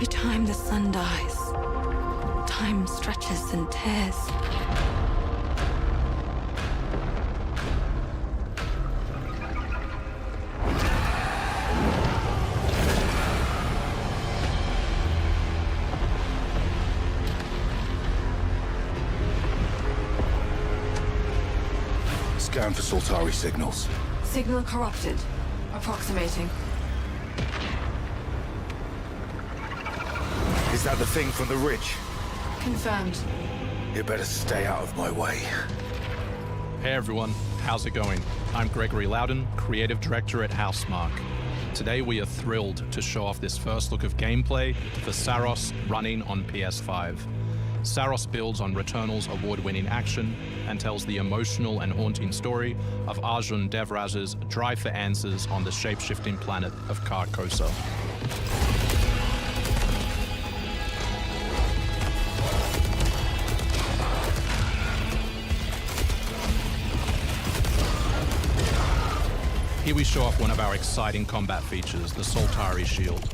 Every time the sun dies, time stretches and tears. Scan for Soltari signals. Signal corrupted. Approximating. Is that the thing from the ridge? Confirmed. You better stay out of my way. Hey everyone, how's it going? I'm Gregory Loudon, Creative Director at Housemarque. Today we are thrilled to show off this first look of gameplay for Saros running on PS5. Saros builds on Returnal's award-winning action and tells the emotional and haunting story of Arjun Devraj's drive for answers on the shape-shifting planet of Carcosa. Here we show off one of our exciting combat features, the Soltari Shield.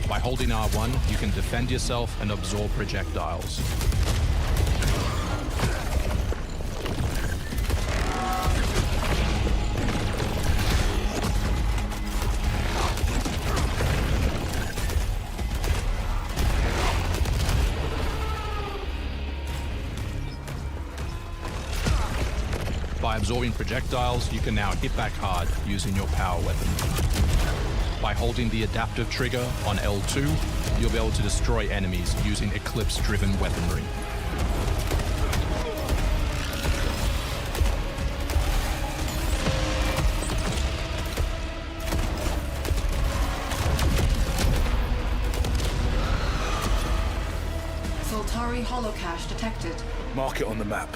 By holding R1, you can defend yourself and absorb projectiles. By absorbing projectiles, you can now hit back hard using your power weapon. By holding the adaptive trigger on L2, you'll be able to destroy enemies using eclipse-driven weaponry. Soltari holocache detected. Mark it on the map.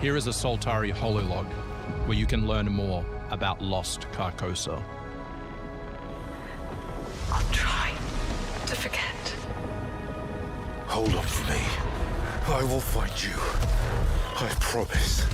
Here is a Soltari hololog, where you can learn more about lost Carcosa. I'll try to forget. Hold on for me. I will find you. I promise.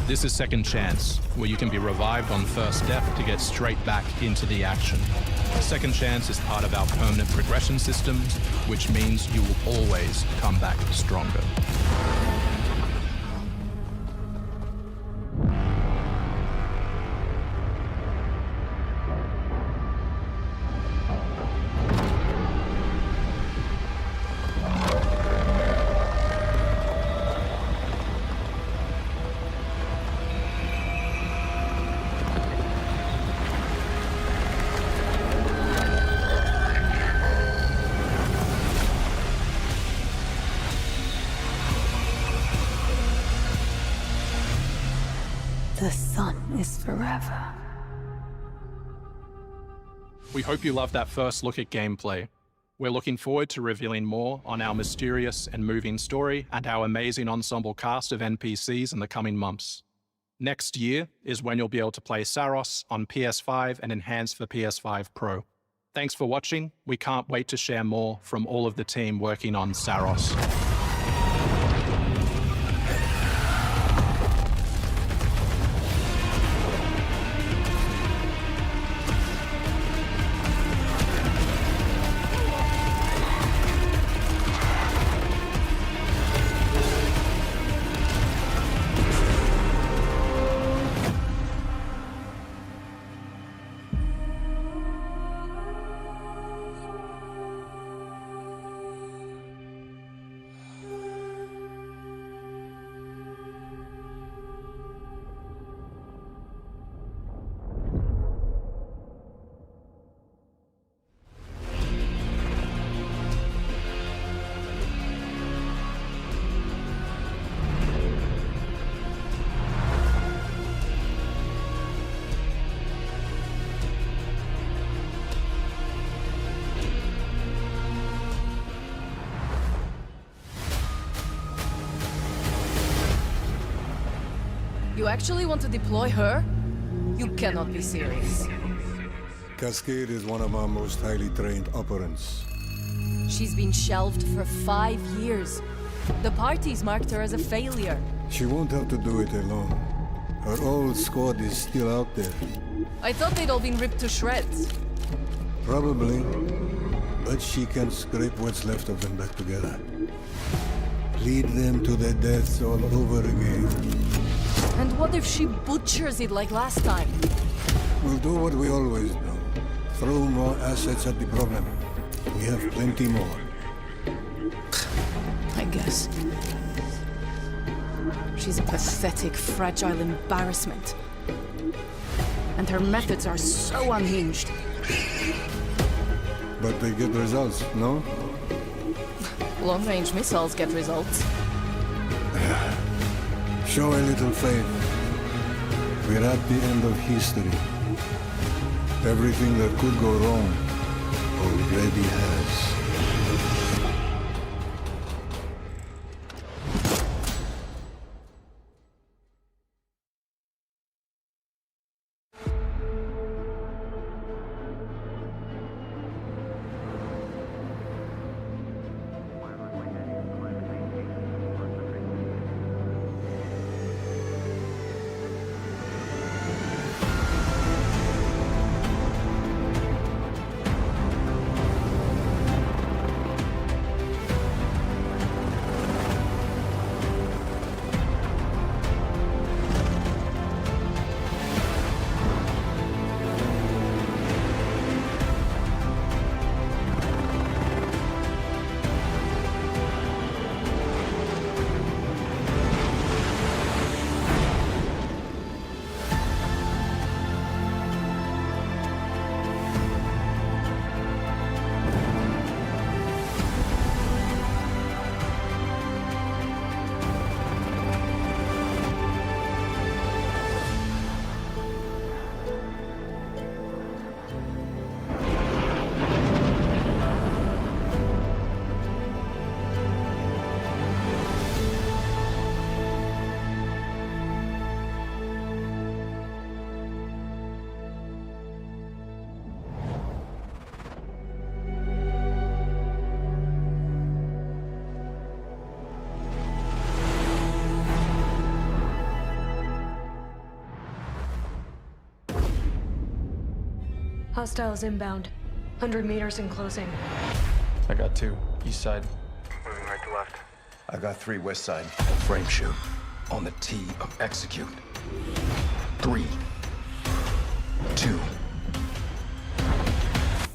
This is Second Chance, where you can be revived on first death to get straight back into the action. Second Chance is part of our permanent progression systems, which means you will always come back stronger. The sun is forever. We hope you loved that first look at gameplay. We're looking forward to revealing more on our mysterious and moving story and our amazing ensemble cast of NPCs in the coming months. Next year is when you'll be able to play Saros on PS5 and enhanced for PS5 Pro. Thanks for watching. We can't wait to share more from all of the team working on Saros. You actually want to deploy her? You cannot be serious. Cascade is one of our most highly trained operants. She's been shelved for 5 years. The parties marked her as a failure. She won't have to do it alone. Her old squad is still out there. I thought they'd all been ripped to shreds. Probably. But she can scrape what's left of them back together. Lead them to their deaths all over again. And what if she butchers it like last time? We'll do what we always do. Throw more assets at the problem. We have plenty more. I guess. She's a pathetic, fragile embarrassment. And her methods are so unhinged. But they get results, no? Long-range missiles get results. Show a little faith. We're at the end of history. Everything that could go wrong already has. Hostiles inbound. 100 meters and closing. I got 2. East side. Moving right to left. I got 3 west side. Frame shoot on the T of execute. 3, 2,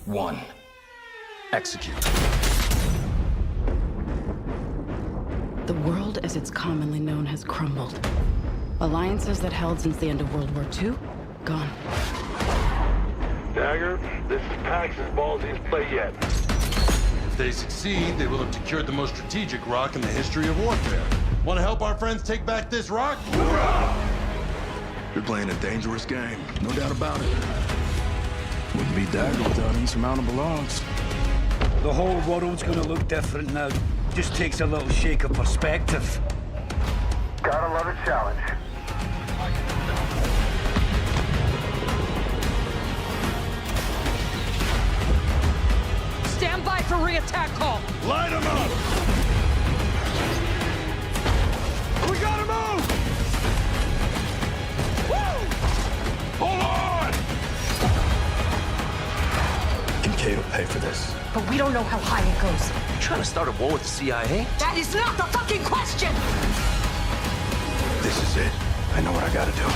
1. Execute. The world as it's commonly known has crumbled. Alliances that held since the end of World War II, gone. Dagger, this is Pax's ballsiest play yet. If they succeed, they will have secured the most strategic rock in the history of warfare. Want to help our friends take back this rock? Hoorah! You're playing a dangerous game, no doubt about it. Wouldn't be Dagger without insurmountable odds. The whole world's gonna look different now. Just takes a little shake of perspective. Gotta love a challenge. Stand by for re-attack call. Light them up! We gotta move! Woo! Hold on! Kincaid will pay for this. But we don't know how high it goes. You trying to start a war with the CIA? That is not the fucking question! This is it. I know what I gotta do.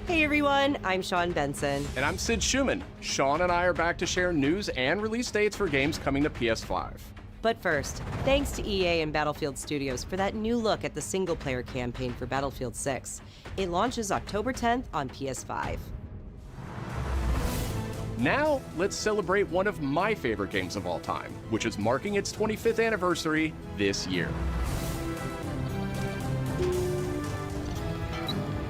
Hey everyone, I'm Sean Benson. And I'm Sid Schumann. Sean and I are back to share news and release dates for games coming to PS5. But first, thanks to EA and Battlefield Studios for that new look at the single-player campaign for Battlefield 6. It launches October 10th on PS5. Now, let's celebrate one of my favorite games of all time, which is marking its 25th anniversary this year.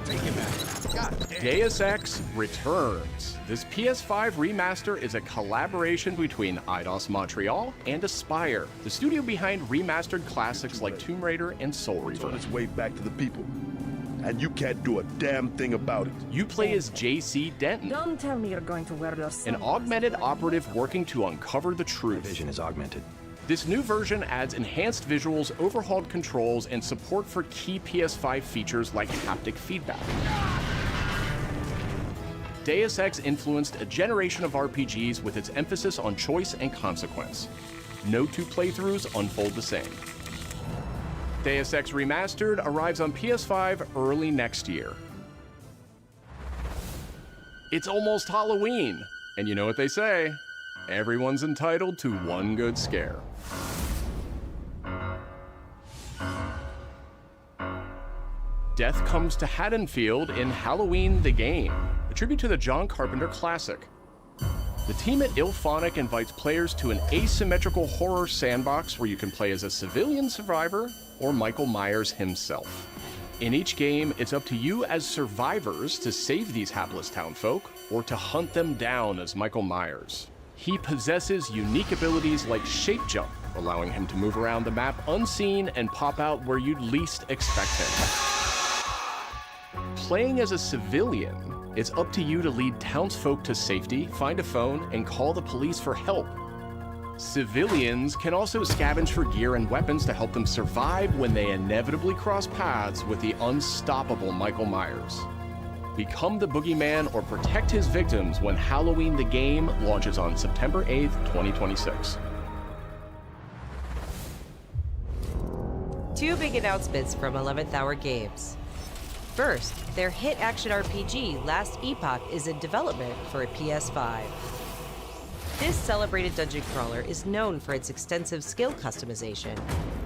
Take him out. God damn. Deus Ex returns. This PS5 remaster is a collaboration between Eidos Montreal and Aspyr, the studio behind remastered classics like Tomb Raider and Soul Reaver. It's on its way back to the people, and you can't do a damn thing about it. You play as J.C. Denton, Don't tell me you're going to wear your an augmented operative working to uncover the truth. My vision is augmented. This new version adds enhanced visuals, overhauled controls, and support for key PS5 features like haptic feedback. Deus Ex influenced a generation of RPGs with its emphasis on choice and consequence. No two playthroughs unfold the same. Deus Ex Remastered arrives on PS5 early next year. It's almost Halloween, and you know what they say, everyone's entitled to one good scare. Death comes to Haddonfield in Halloween the Game, a tribute to the John Carpenter classic. The team at IllFonic invites players to an asymmetrical horror sandbox where you can play as a civilian survivor or Michael Myers himself. In each game, it's up to you as survivors to save these hapless townfolk or to hunt them down as Michael Myers. He possesses unique abilities like shape jump, allowing him to move around the map unseen and pop out where you'd least expect him. Playing as a civilian, it's up to you to lead townsfolk to safety, find a phone, and call the police for help. Civilians can also scavenge for gear and weapons to help them survive when they inevitably cross paths with the unstoppable Michael Myers. Become the boogeyman or protect his victims when Halloween the Game launches on September 8th, 2026. Two big announcements from 11th Hour Games. First, their hit action RPG, Last Epoch, is in development for a PS5. This celebrated dungeon crawler is known for its extensive skill customization,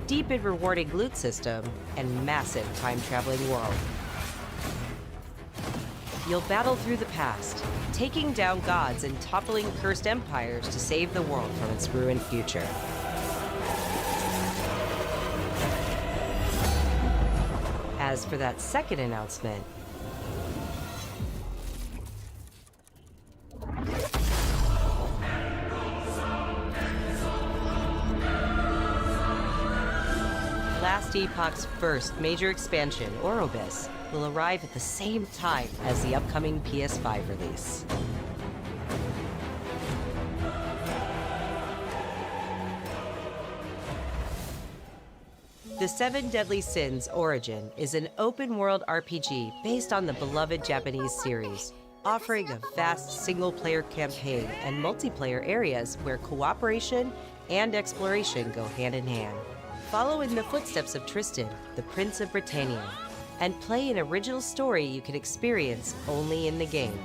deep and rewarding loot system, and massive time-traveling world. You'll battle through the past, taking down gods and toppling cursed empires to save the world from its ruined future. As for that second announcement, Last Epoch's first major expansion, Orobis, will arrive at the same time as the upcoming PS5 release. The Seven Deadly Sins Origin is an open-world RPG based on the beloved Japanese series, offering a vast single-player campaign and multiplayer areas where cooperation and exploration go hand in hand. Follow in the footsteps of Tristan, the Prince of Britannia, and play an original story you can experience only in the game.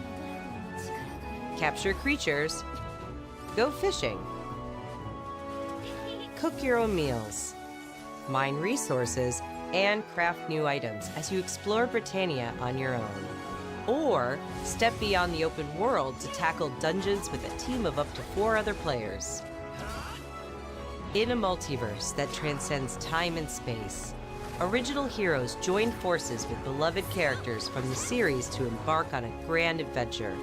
Capture creatures, go fishing, cook your own meals, mine resources, and craft new items as you explore Britannia on your own. Or step beyond the open world to tackle dungeons with a team of up to 4 other players. In a multiverse that transcends time and space, original heroes join forces with beloved characters from the series to embark on a grand adventure.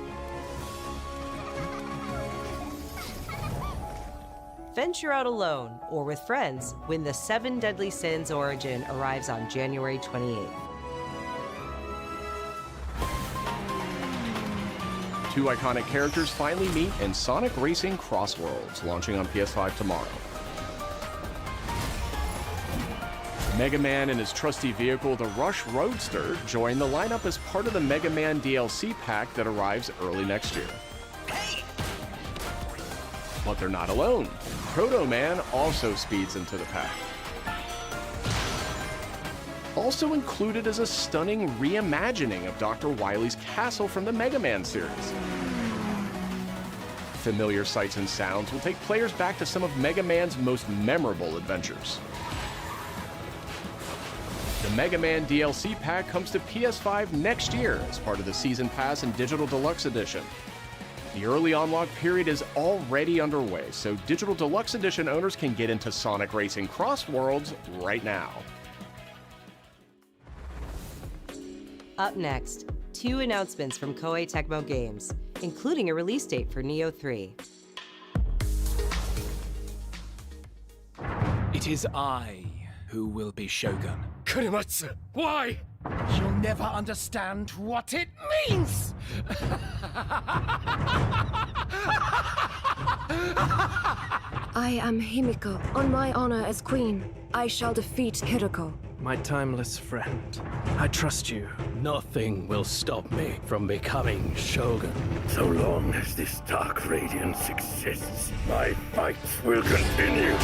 Venture out alone or with friends when the Seven Deadly Sins Origin arrives on January 28th. Two iconic characters finally meet in Sonic Racing Crossworlds, launching on PS5 tomorrow. Mega Man and his trusty vehicle, the Rush Roadster, join the lineup as part of the Mega Man DLC pack that arrives early next year. But they're not alone. Proto Man also speeds into the pack. Also included is a stunning reimagining of Dr. Wily's castle from the Mega Man series. Familiar sights and sounds will take players back to some of Mega Man's most memorable adventures. The Mega Man DLC pack comes to PS5 next year as part of the Season Pass and Digital Deluxe Edition. The early unlock period is already underway, so Digital Deluxe Edition owners can get into Sonic Racing Crossworlds right now. Up next, 2 announcements from Koei Tecmo Games, including a release date for Neo 3. It is I who will be Shogun. Kanematsu, why? You'll never understand what it means! I am Himiko. On my honor as queen, I shall defeat Hiroko. My timeless friend, I trust you. Nothing will stop me from becoming Shogun. So long as this dark radiance exists, my fights will continue.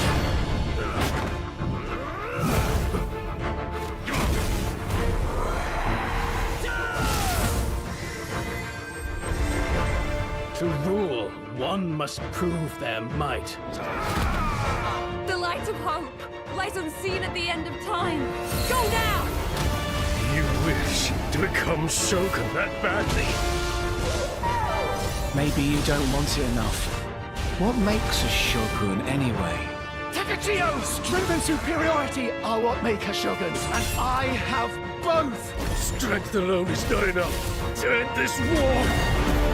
To rule, one must prove their might. The light of hope lies unseen at the end of time. Go now! You wish to become Shogun that badly? Maybe you don't want it enough. What makes a Shogun anyway? Takachio! Strength and superiority are what make a Shogun, and I have both! Strength alone is not enough to end this war!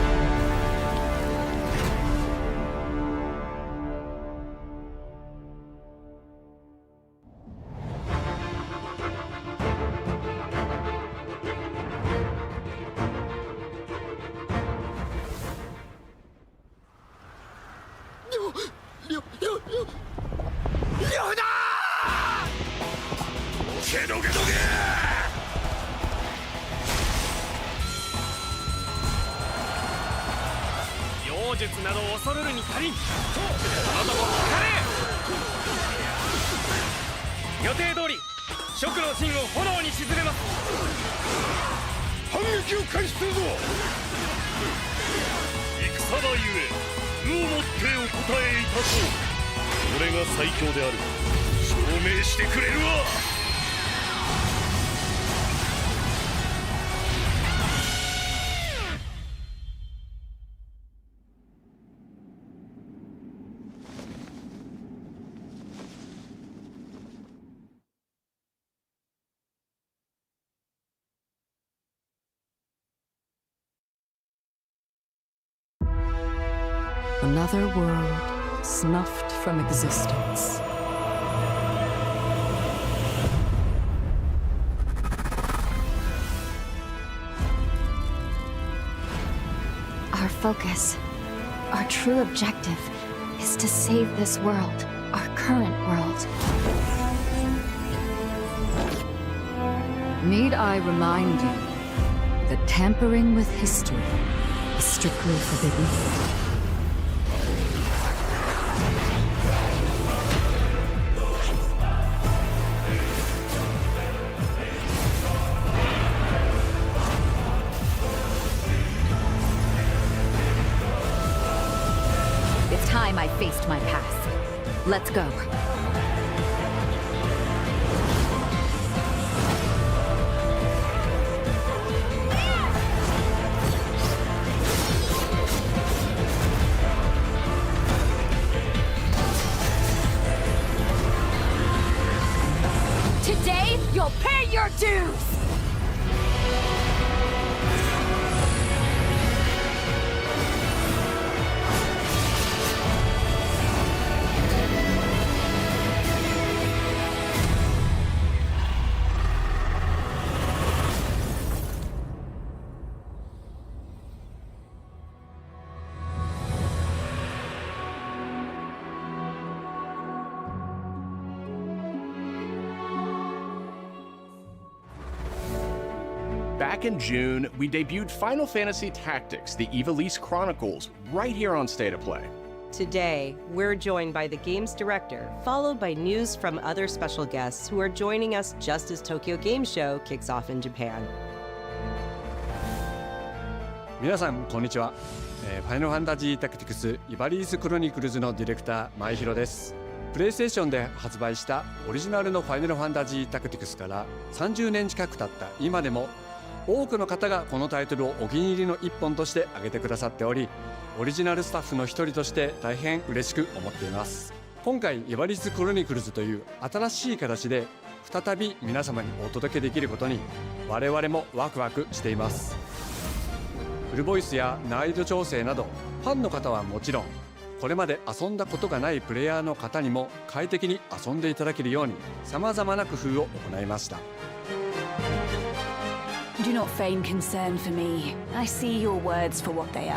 Another world snuffed from existence. Our focus, our true objective, is to save this world, our current world. Need I remind you that tampering with history is strictly forbidden? It's time I faced my past. Let's go. Today, you'll pay your dues! Back in June, we debuted Final Fantasy Tactics, the Ivalice Chronicles, right here on State of Play. Today, we're joined by the game's director, followed by news from other special guests who are joining us just as Tokyo Game Show kicks off in Japan. 皆さんこんにちは。ファイナルファンタジータクティクスイバリースクロニクルズのディレクター前広です。プレイステーションで発売したオリジナルのファイナルファンタジータクティクスから30年近く経った今でも多くの方がこのタイトルをお気に入りの一本として挙げてくださっており、オリジナルスタッフの一人として大変嬉しく思っています。今回イバリスクロニクルズという新しい形で再び皆様にお届けできることに我々もワクワクしています。フルボイスや難易度調整など、ファンの方はもちろん、これまで遊んだことがないプレイヤーの方にも快適に遊んでいただけるように、様々な工夫を行いました。Do not feign concern for me. I see your words for what they are.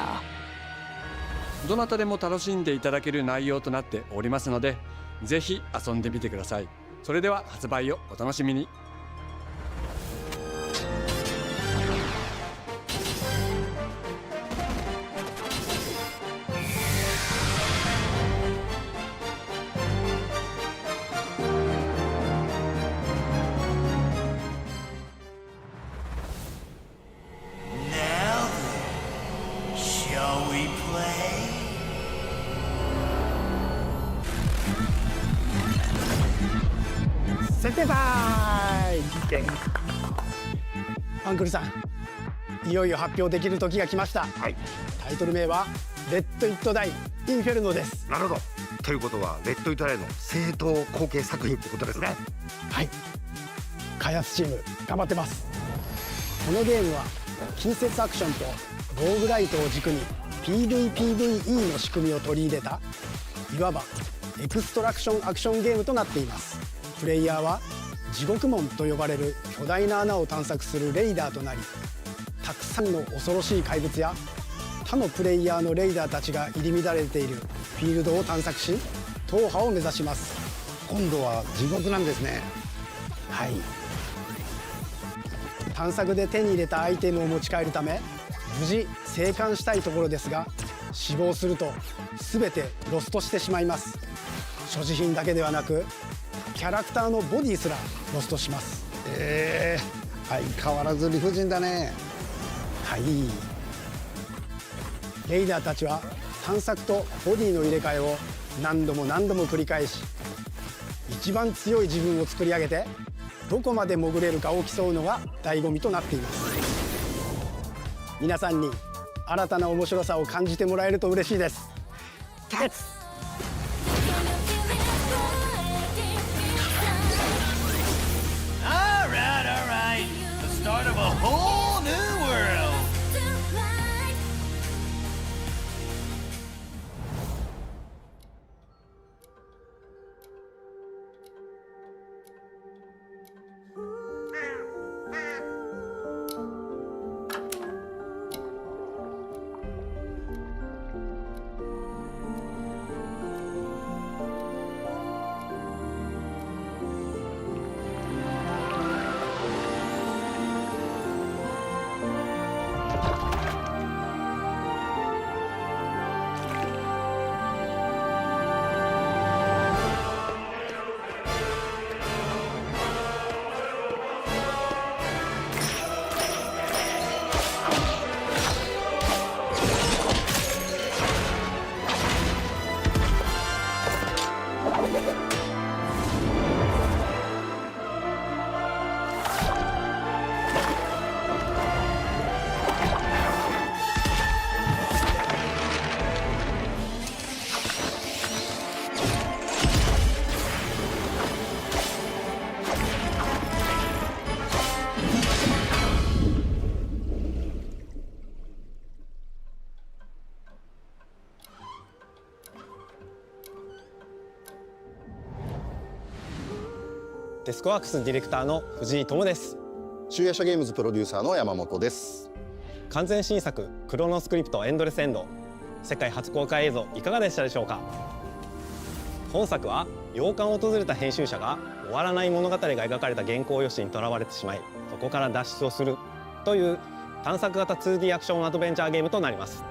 どなたでも楽しんでいただける内容となっておりますので、ぜひ遊んでみてください。それでは発売をお楽しみに。アンクルさん、いよいよ発表できる時が来ました。はい。タイトル名はレッド・イット・ダイ・インフェルノです。なるほど。ということはレッド・イット・ダイの正統後継作品ってことですね。はい。開発チーム頑張ってます。このゲームは近接アクションとローグライトを軸に PVPVE の仕組みを取り入れた、いわばエクストラクションアクションゲームとなっています。プレイヤーは地獄門と呼ばれる巨大な穴を探索するレイダーとなり、たくさんの恐ろしい怪物や他のプレイヤーのレイダーたちが入り乱れているフィールドを探索し、踏破を目指します。今度は地獄なんですね。はい。探索で手に入れたアイテムを持ち帰るため無事生還したいところですが、死亡すると全てロストしてしまいます。所持品だけではなくキャラクターのボディすらロストします。相変わらず理不尽だね。はい。レイダーたちは探索とボディの入れ替えを何度も何度も繰り返し、一番強い自分を作り上げてどこまで潜れるかを競うのが醍醐味となっています。皆さんに新たな面白さを感じてもらえると嬉しいです。キャッツ。Start of a whole new world. デスクワークスディレクターの藤井智です。集夜社ゲームズプロデューサーの山本です。完全新作クロノスクリプトエンドレスエンド、世界初公開映像いかがでしたでしょうか。本作は洋館を訪れた編集者が終わらない物語が描かれた原稿用紙にとらわれてしまい、そこから脱出をするという探索型 2D アクションアドベンチャーゲームとなります。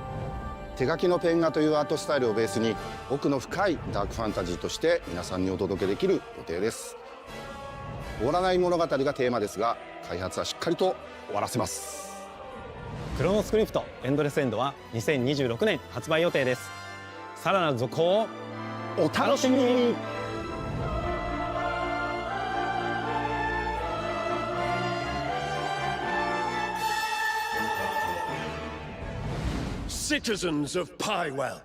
手書きのペン画というアートスタイルをベースに奥の深いダークファンタジーとして皆さんにお届けできる予定です。終わらない物語がテーマですが、開発はしっかりと終わらせます。クロノスクリプトエンドレスエンドは2026年発売予定です。さらなる続報をお楽しみに。Citizens of Pywell.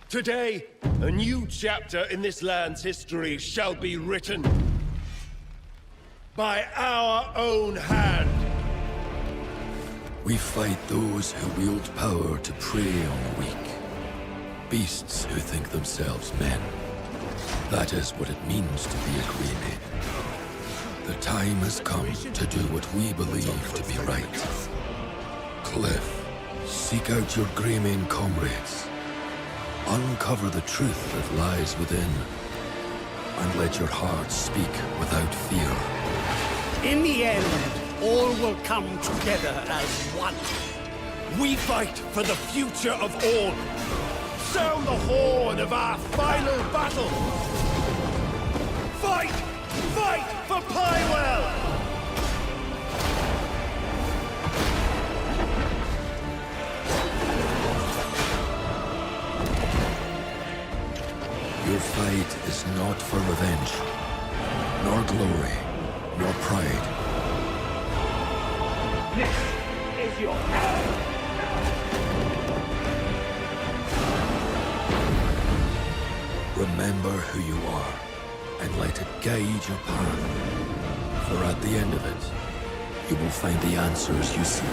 Today, a new chapter in this land's history shall be written by our own hand. We fight those who wield power to prey on the weak. Beasts who think themselves men. That is what it means to be a Greymaid. The time has come to do what we believe to be right. Cliff, seek out your Greymaid comrades. Uncover the truth that lies within. And let your heart speak without fear. In the end, all will come together as one. We fight for the future of all. Sound the horn of our final battle. Fight! Fight for Pywell! Your fight is not for revenge, nor glory, nor pride. This is your hour. Remember who you are, and let it guide your path. For at the end of it, you will find the answers you seek.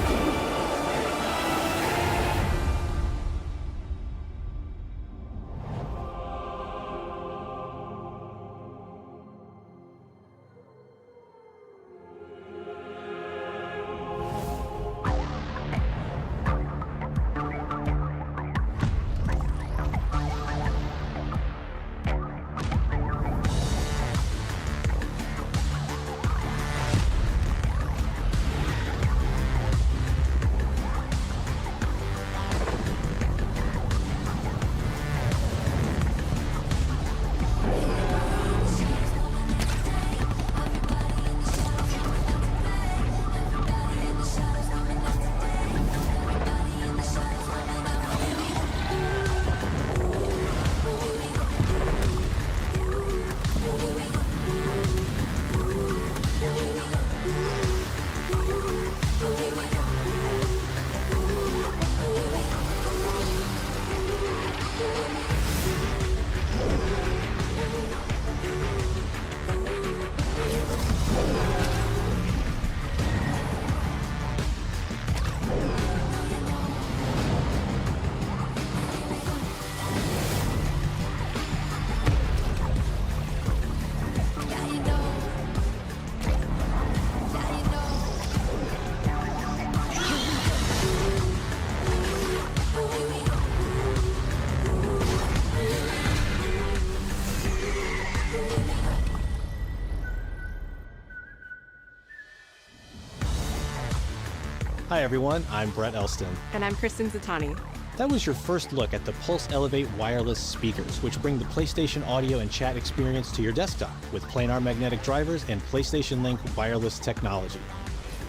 Hi everyone, I'm Brett Elston. And I'm Kristen Zatani. That was your first look at the Pulse Elevate wireless speakers, which bring the PlayStation audio and chat experience to your desktop with planar magnetic drivers and PlayStation Link wireless technology.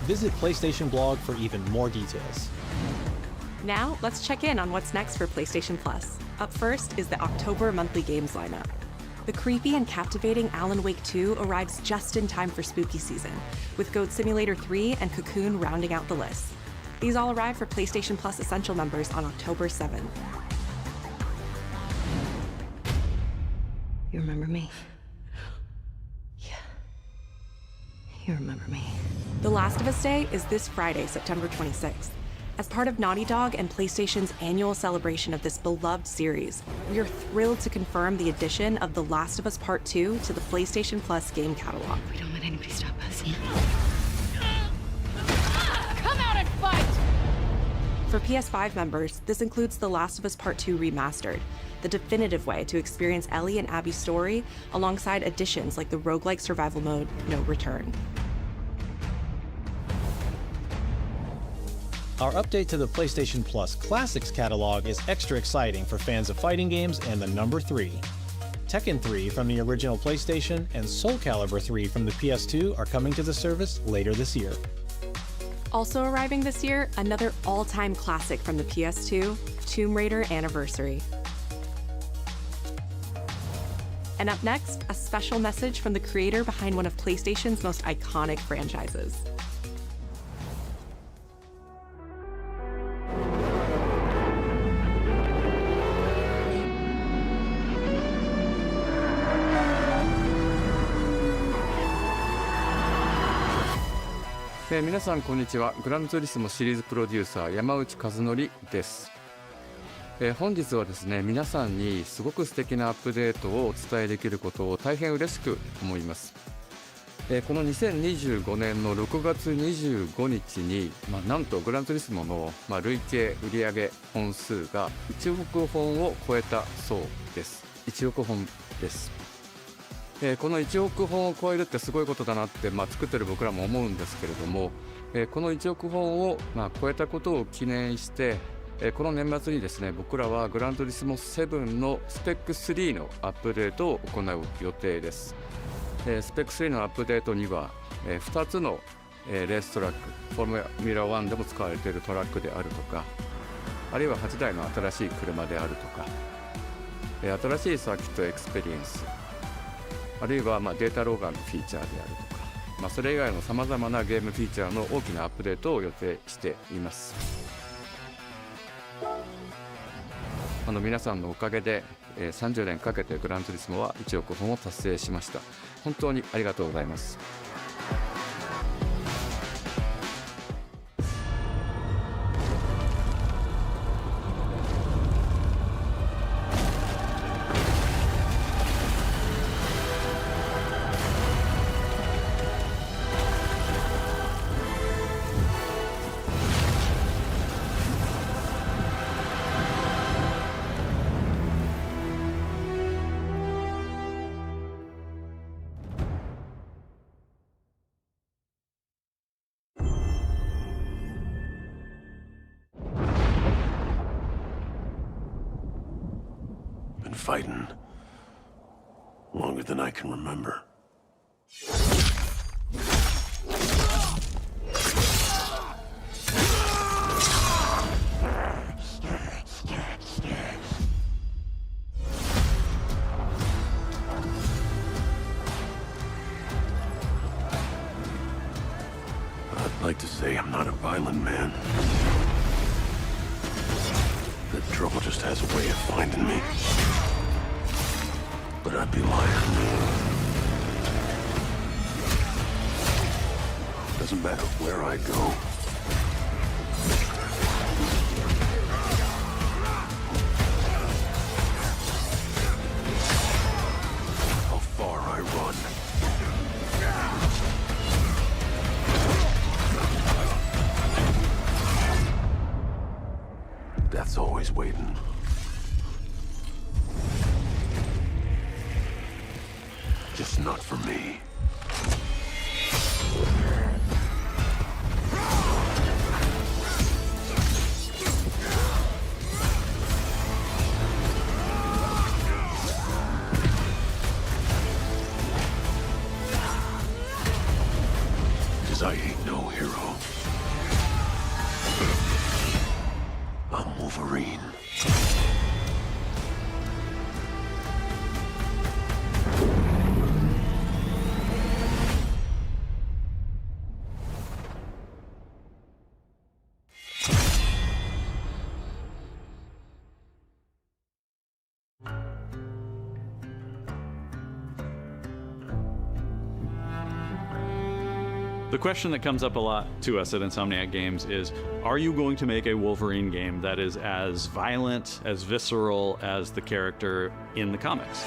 Visit PlayStation blog for even more details. Now, let's check in on what's next for PlayStation Plus. Up first is the October monthly games lineup. The creepy and captivating Alan Wake 2 arrives just in time for spooky season, with Goat Simulator 3 and Cocoon rounding out the list. These all arrive for PlayStation Plus Essential members on October 7th. You remember me? Yeah. You remember me. The Last of Us Day is this Friday, September 26th. As part of Naughty Dog and PlayStation's annual celebration of this beloved series, we are thrilled to confirm the addition of The Last of Us Part 2 to the PlayStation Plus game catalog. We don't let anybody stop us. Come out and fight! For PS5 members, this includes The Last of Us Part 2 Remastered, the definitive way to experience Ellie and Abby's story, alongside additions like the roguelike survival mode, No Return. Our update to the PlayStation Plus Classics catalog is extra exciting for fans of fighting games and the number 3. Tekken 3 from the original PlayStation and Soul Calibur 3 from the PS2 are coming to the service later this year. Also arriving this year, another all-time classic from the PS2, Tomb Raider Anniversary. And up next, a special message from the creator behind one of PlayStation's most iconic franchises. 皆さんこんにちは。グランツーリスモシリーズプロデューサー山内和則です。本日はですね、皆さんにすごく素敵なアップデートをお伝えできることを大変嬉しく思います。この2025年の6月25日に、なんとグランツーリスモの、累計売上本数が1億本を超えたそうです。1億本です。この1億本を超えるってすごいことだなって、作ってる僕らも思うんですけれども、この1億本を、超えたことを記念して、この年末にですね、僕らはグランツーリスモ7のスペック3のアップデートを行う予定です。スペック3のアップデートには、2つの、レーストラック、フォーミュラ1でも使われているトラックであるとか、あるいは8台の新しい車であるとか、新しいサーキットエクスペリエンス、あるいはデータローガンのフィーチャーであるとか、それ以外のさまざまなゲームフィーチャーの大きなアップデートを予定しています。皆さんのおかげで、30年かけてグランツーリスモは1億本を達成しました。本当にありがとうございます。Fighting longer than I can remember. I'd like to say I'm not a violent man. The trouble just has a way of finding me. But I'd be lying. Doesn't matter where I go. How far I run. Death's always waiting. Just not for me. Cause I ain't no hero. I'm Wolverine. The question that comes up a lot to us at Insomniac Games is, are you going to make a Wolverine game that is as violent, as visceral as the character in the comics?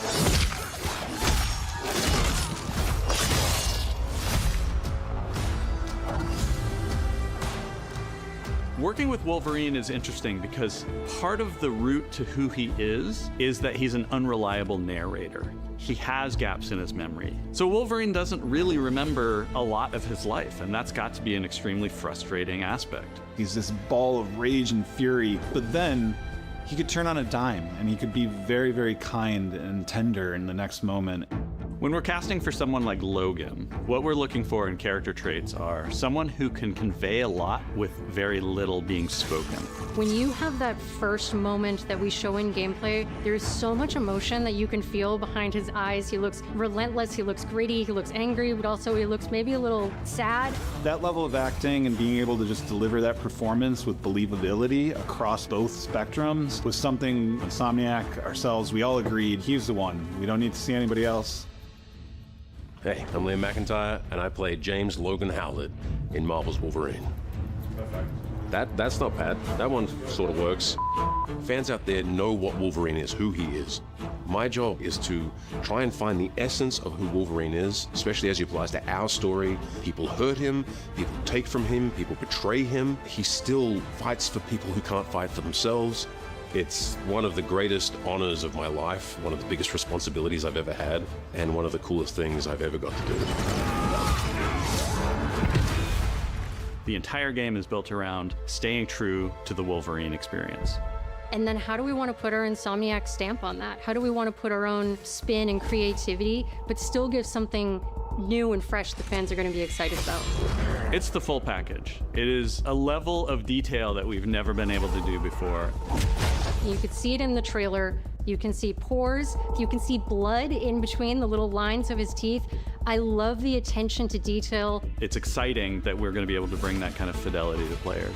Working with Wolverine is interesting because part of the route to who he is that he's an unreliable narrator. He has gaps in his memory. So Wolverine doesn't really remember a lot of his life, and that's got to be an extremely frustrating aspect. He's this ball of rage and fury, but then he could turn on a dime and he could be very, very kind and tender in the next moment. When we're casting for someone like Logan, what we're looking for in character traits are someone who can convey a lot with very little being spoken. When you have that first moment that we show in gameplay, there's so much emotion that you can feel behind his eyes. He looks relentless, he looks gritty, he looks angry, but also he looks maybe a little sad. That level of acting and being able to just deliver that performance with believability across both spectrums was something Insomniac, ourselves, we all agreed he's the one. We don't need to see anybody else. Hey, I'm Liam McIntyre, and I play James Logan Howlett. in Marvel's Wolverine. That's not bad. That one sort of works. Fans out there know what Wolverine is, who he is. My job is to try and find the essence of who Wolverine is, especially as it applies to our story. People hurt him, people take from him, people betray him. He still fights for people who can't fight for themselves. It's one of the greatest honors of my life, one of the biggest responsibilities I've ever had, and one of the coolest things I've ever got to do. The entire game is built around staying true to the Wolverine experience. And then how do we want to put our Insomniac stamp on that? How do we want to put our own spin and creativity, but still give something new and fresh the fans are going to be excited about? It's the full package. It is a level of detail that we've never been able to do before. You could see it in the trailer. You can see pores. You can see blood in between the little lines of his teeth. I love the attention to detail. It's exciting that we're going to be able to bring that kind of fidelity to players.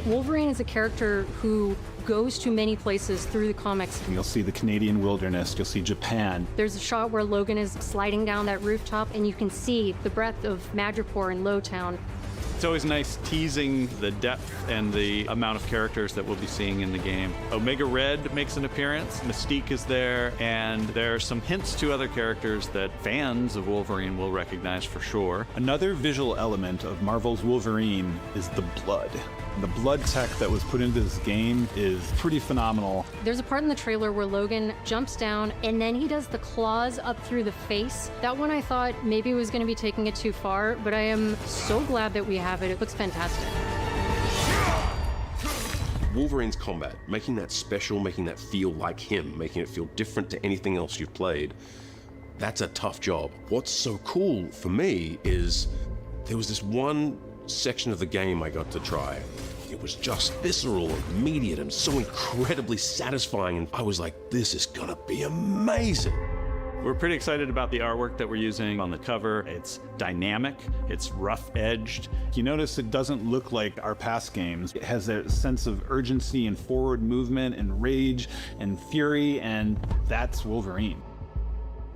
Wolverine is a character who goes to many places through the comics. You'll see the Canadian wilderness, you'll see Japan. There's a shot where Logan is sliding down that rooftop and you can see the breadth of Madripoor and Lowtown. It's always nice teasing the depth and the amount of characters that we'll be seeing in the game. Omega Red makes an appearance, Mystique is there, and there are some hints to other characters that fans of Wolverine will recognize for sure. Another visual element of Marvel's Wolverine is the blood. The blood tech that was put into this game is pretty phenomenal. There's a part in the trailer where Logan jumps down and then he does the claws up through the face. That one I thought maybe was going to be taking it too far, but I am so glad that we have it. It looks fantastic. Wolverine's combat, making that special, making that feel like him, making it feel different to anything else you've played, that's a tough job. What's so cool for me is there was this one section of the game I got to try. It was just visceral and immediate and so incredibly satisfying, and I was like, this is gonna be amazing. We're pretty excited about the artwork that we're using on the cover. It's dynamic, it's rough-edged. You notice it doesn't look like our past games. It has a sense of urgency and forward movement and rage and fury, and that's Wolverine.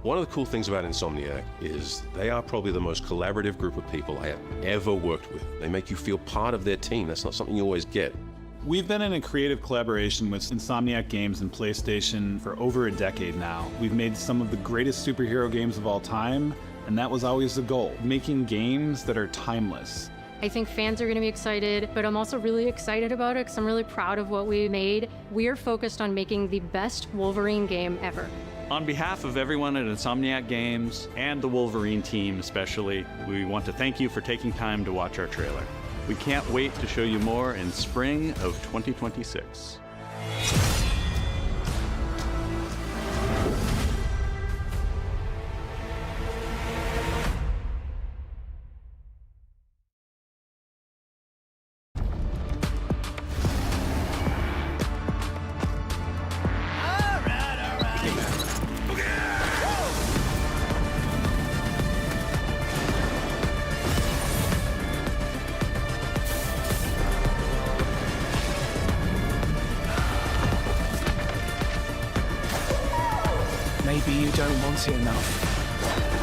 One of the cool things about Insomniac is they are probably the most collaborative group of people I have ever worked with. They make you feel part of their team. That's not something you always get. We've been in a creative collaboration with Insomniac Games and PlayStation for over a decade now. We've made some of the greatest superhero games of all time, and that was always the goal, making games that are timeless. I think fans are going to be excited, but I'm also really excited about it because I'm really proud of what we made. We are focused on making the best Wolverine game ever. On behalf of everyone at Insomniac Games and the Wolverine team especially, we want to thank you for taking time to watch our trailer. We can't wait to show you more in spring of 2026. Maybe you don't want it enough.